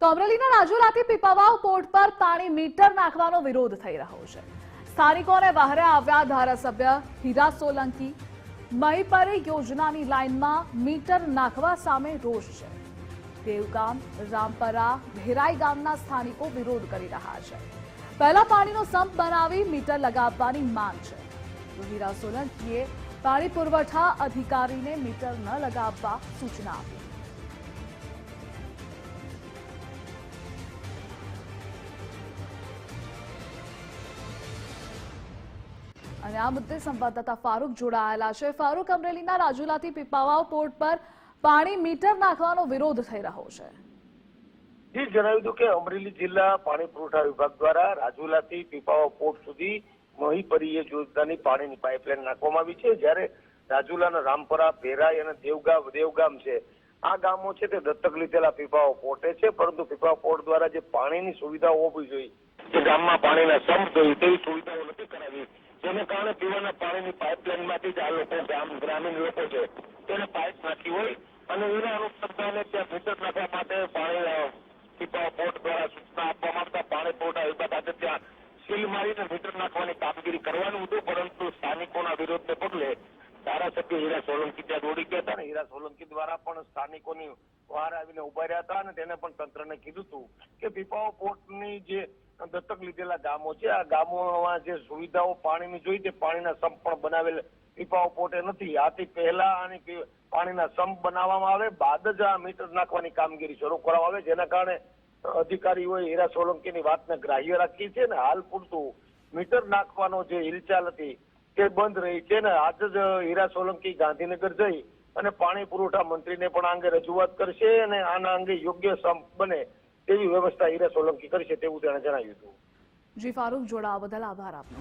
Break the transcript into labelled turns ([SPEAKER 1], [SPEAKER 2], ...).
[SPEAKER 1] તો અમરેલીના રાજુલાથી પીપાવાવ પોર્ટ પર પાણી મીટર નાખવાનો વિરોધ થઈ રહ્યો છે। સ્થાનિકોને બહારે આવ્યા ધારાસભ્ય હીરા સોલંકી। મહીપરી યોજનાની લાઇનમાં મીટર નાખવા સામે રોષ છે। દેવગામ, રામપરા, ભેરાઈ ગામના સ્થાનિકો વિરોધ કરી રહ્યા છે। પહેલા પાણીનો સંપ બનાવી મીટર લગાવવાની માંગ છે। તો હીરા સોલંકીએ પાણી પુરવઠા અધિકારીને મીટર ન લગાવવા સૂચના આપી। અને આ મુદ્દે સંવાદદાતા ફારૂક જોડાયેલા છે। ફારૂક, અમરેલીના રાજુલાથી પીપાવાવ પોર્ટ પર પાણી મીટર નાખવાનો વિરોધ થઈ રહ્યો છે।
[SPEAKER 2] જી, જણાવ્યું હતું કે અમરેલી જિલ્લા પાણી પુરવઠા વિભાગ દ્વારા રાજુલાથી પીપાવાવ પોર્ટ સુધી મહીપરી યોજનાની પાણીની પાઇપલાઇન નાખવામાં આવી છે। જ્યારે રાજુલાના રામપરા, ભેરાઈ અને દેવગામ છે, આ ગામો છે તે દત્તક લીધેલા પીપાવાવ પોર્ટે છે, પરંતુ પીપાવાવ પોર્ટ દ્વારા જે પાણીની સુવિધાઓ હોવી જોઈએ, જે ગામમાં પાણીના સંપ જોઈએ તેવી સુવિધાઓ નથી કરાવી, જેને કારણે પીવાના પાણીની પાઇપલાઇનમાંથી જ આ લોકો ગ્રામીણ લોકો છે તેને પાઇપ નાખી હોય અને એના અનુસંધાને ત્યાં મીટર નાખવા માટે પાણી પીપાવાવ પોર્ટ દ્વારા સૂચના આપવામાં આવતા પાણી પુરવઠા વિભાગ આજે ત્યાં સીલ મારીને મીટર નાખવાની કામગીરી કરવાનું હતું, પરંતુ સ્થાનિકોના વિરોધને પગલે ધારાસભ્ય હીરા સોલંકી ત્યાં દોડી ગયા હતા અને હીરા સોલંકી દ્વારા પણ સ્થાનિકોની બહાર આવીને ઉભા રહ્યા હતા અને તેને પણ તંત્રને કીધું હતું કે પીપાવાવ પોર્ટની જે દત્તક લીધેલા ગામો છે, આ ગામોમાં જે સુવિધાઓ પાણીની જોઈ તે પાણીના સંપ પણ બનાવેલ પીપાવાવ પોર્ટે નથી। આથી પહેલા આની પાણીના સંપ બનાવવામાં આવે, બાદ જ આ મીટર નાખવાની કામગીરી શરૂ કરવામાં આવે, જેના કારણે અધિકારીઓએ હીરા સોલંકીની વાતને ગ્રાહ્ય રાખી છે અને હાલ પૂરતું મીટર નાખવાનો જે હિલચાલ હતી તે બંધ રહી છે ને આજે જ હીરા સોલંકી ગાંધીનગર જઈ અને પાણી પુરવઠા મંત્રીને પણ આ અંગે રજૂઆત કરશે અને આના અંગે યોગ્ય સંપ બને તેવી વ્યવસ્થા હીરા સોલંકી કરશે તેવું તેણે જણાવ્યું હતું।
[SPEAKER 1] જી ફારૂક, જોડાવા બદલ આભાર આપનો।